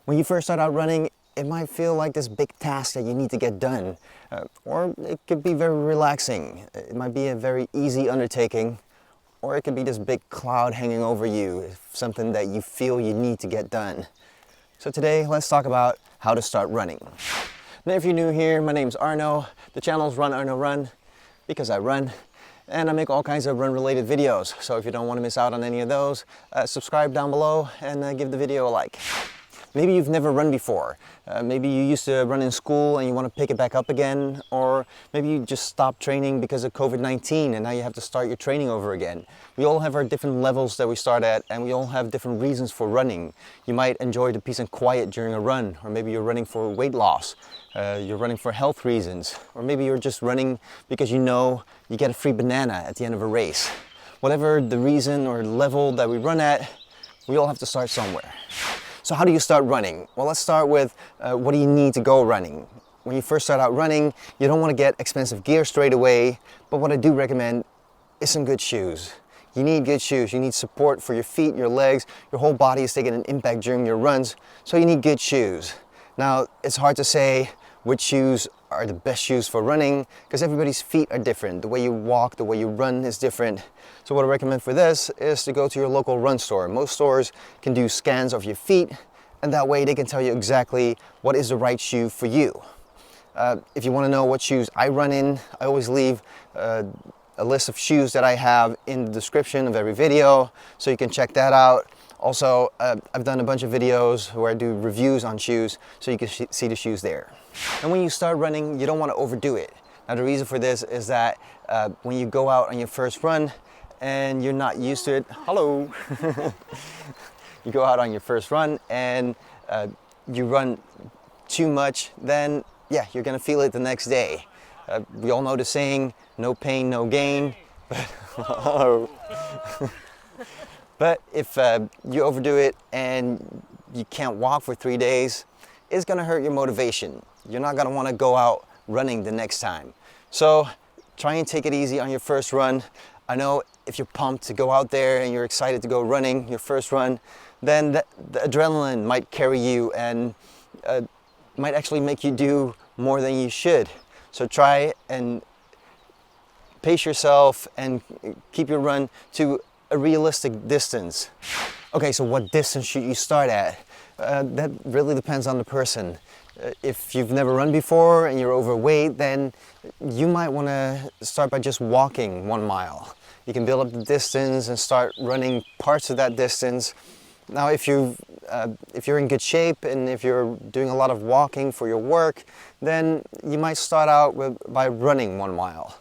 When you first start out running, it might feel like this big task that you need to get done, or it could be very relaxing. It might be a very easy undertaking, or it could be this big cloud hanging over you, something that you feel you need to get done. So today, let's talk about how to start running. Now, if you're new here, my name's Arno. The channel's Run Arno Run, because I run, and I make all kinds of run-related videos. So if you don't want to miss out on any of those, subscribe down below and give the video a like. Maybe you've never run before. Maybe you used to run in school and you want to pick it back up again, or maybe you just stopped training because of COVID-19 and now you have to start your training over again. We all have our different levels that we start at, and we all have different reasons for running. You might enjoy the peace and quiet during a run, or maybe you're running for weight loss. You're running for health reasons, or maybe you're just running because you know you get a free banana at the end of a race. Whatever the reason or level that we run at, we all have to start somewhere. So how do you start running? Well, let's start with what do you need to go running? When you first start out running, you don't want to get expensive gear straight away, but what I do recommend is some good shoes. You need good shoes. You need support for your feet, your legs. Your whole body is taking an impact during your runs, so you need good shoes. Now, it's hard to say which shoes are the best shoes for running because everybody's feet are different. The way you walk, the way you run is different. So what I recommend for this is to go to your local run store. Most stores can do scans of your feet, and that way they can tell you exactly what is the right shoe for you. If you want to know what shoes I run in, I always leave a list of shoes that I have in the description of every video, so you can check that out. Also, I've done a bunch of videos where I do reviews on shoes, so you can see the shoes there. And when you start running, you don't want to overdo it. Now, the reason for this is that when you go out on your first run and you're not used to it, hello, you go out on your first run and you run too much, then yeah, you're gonna feel it the next day. We all know the saying, no pain, no gain. But if you overdo it and you can't walk for 3 days, it's gonna hurt your motivation. You're not gonna wanna go out running the next time. So try and take it easy on your first run. I know if you're pumped to go out there and you're excited to go running your first run, then the adrenaline might carry you and might actually make you do more than you should. So try and pace yourself and keep your run to a realistic distance. Okay, so what distance should you start at? That really depends on the person. If you've never run before and you're overweight, then you might want to start by just walking 1 mile. You can build up the distance and start running parts of that distance. Now, if you're in good shape and if you're doing a lot of walking for your work, then you might start out by running 1 mile.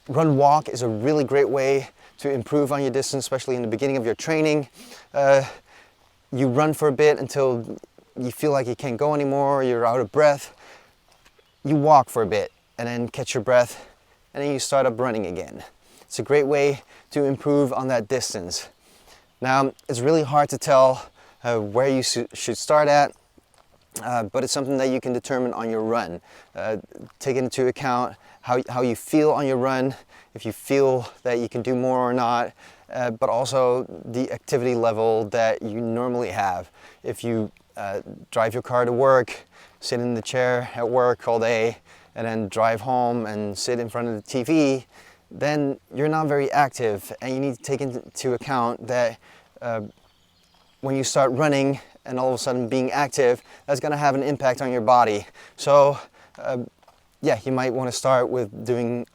Run walk is a really great way to improve on your distance, especially in the beginning of your training. You run for a bit until you feel like you can't go anymore, you're out of breath. You walk for a bit and then catch your breath, and then you start up running again. It's a great way to improve on that distance. Now, it's really hard to tell where you should start at, but it's something that you can determine on your run. Take into account how you feel on your run, if you feel that you can do more or not, but also the activity level that you normally have. If you drive your car to work, sit in the chair at work all day, and then drive home and sit in front of the TV, then you're not very active, and you need to take into account that when you start running and all of a sudden being active, that's going to have an impact on your body. So yeah, you might want to start with doing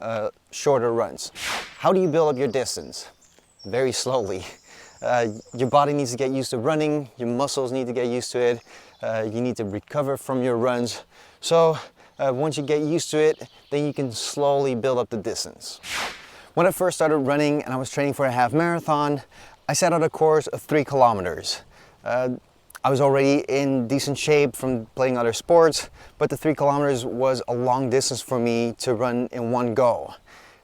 shorter runs. How do you build up your distance? Very slowly. Your body needs to get used to running, your muscles need to get used to it, you need to recover from your runs. So once you get used to it, then you can slowly build up the distance. When I first started running and I was training for a half marathon, I set out a course of 3 kilometers. I was already in decent shape from playing other sports, but the 3 kilometers was a long distance for me to run in one go.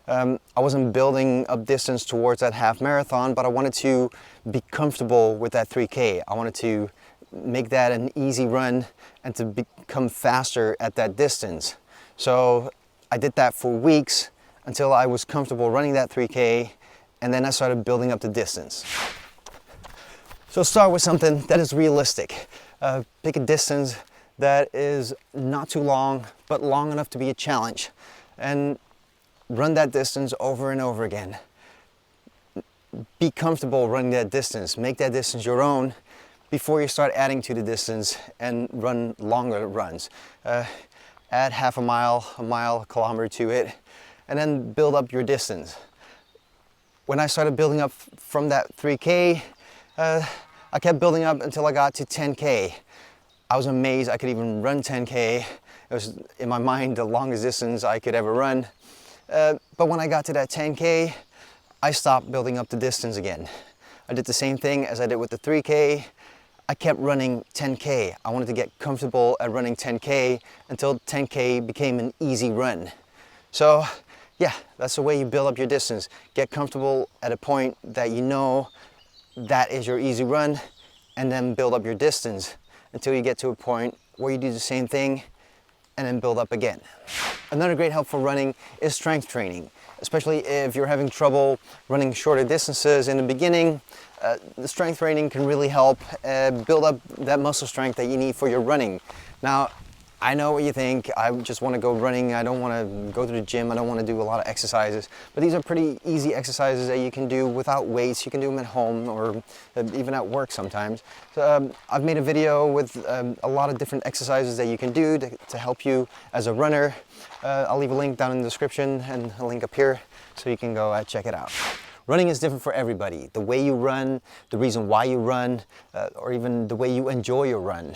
I wasn't building up distance towards that half marathon, but I wanted to be comfortable with that 3K. I wanted to make that an easy run and to become faster at that distance. So I did that for weeks until I was comfortable running that 3K, and then I started building up the distance. So start with something that is realistic. Pick a distance that is not too long, but long enough to be a challenge. And run that distance over and over again. Be comfortable running that distance. Make that distance your own before you start adding to the distance and run longer runs. Add half a mile, a kilometer to it, and then build up your distance. When I started building up from that 3K, I kept building up until I got to 10K. I was amazed I could even run 10K. It was, in my mind, the longest distance I could ever run. But when I got to that 10K, I stopped building up the distance again. I did the same thing as I did with the 3K. I kept running 10K. I wanted to get comfortable at running 10K until 10K became an easy run. So yeah, that's the way you build up your distance. Get comfortable at a point that you know that is your easy run, and then build up your distance until you get to a point where you do the same thing and then build up again. Another great help for running is strength training, especially if you're having trouble running shorter distances in the beginning. The strength training can really help build up that muscle strength that you need for your running. Now, I know what you think. I just want to go running. I don't want to go to the gym. I don't want to do a lot of exercises. But these are pretty easy exercises that you can do without weights. You can do them at home or even at work sometimes. So, I've made a video with a lot of different exercises that you can do to help you as a runner. I'll leave a link down in the description and a link up here so you can go check it out. Running is different for everybody. The way you run, the reason why you run, or even the way you enjoy your run.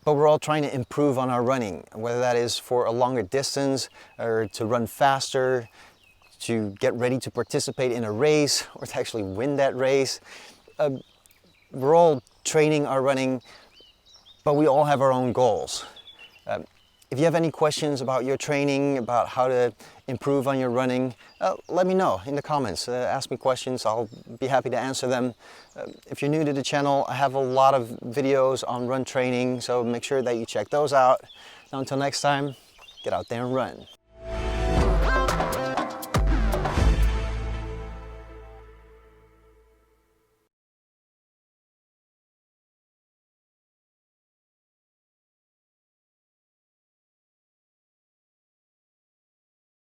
But we're all trying to improve on our running, whether that is for a longer distance or to run faster, to get ready to participate in a race or to actually win that race. We're all training our running, but we all have our own goals. If you have any questions about your training, about how to improve on your running, let me know in the comments. Ask me questions, I'll be happy to answer them. If you're new to the channel, I have a lot of videos on run training, so make sure that you check those out. Now until next time, get out there and run.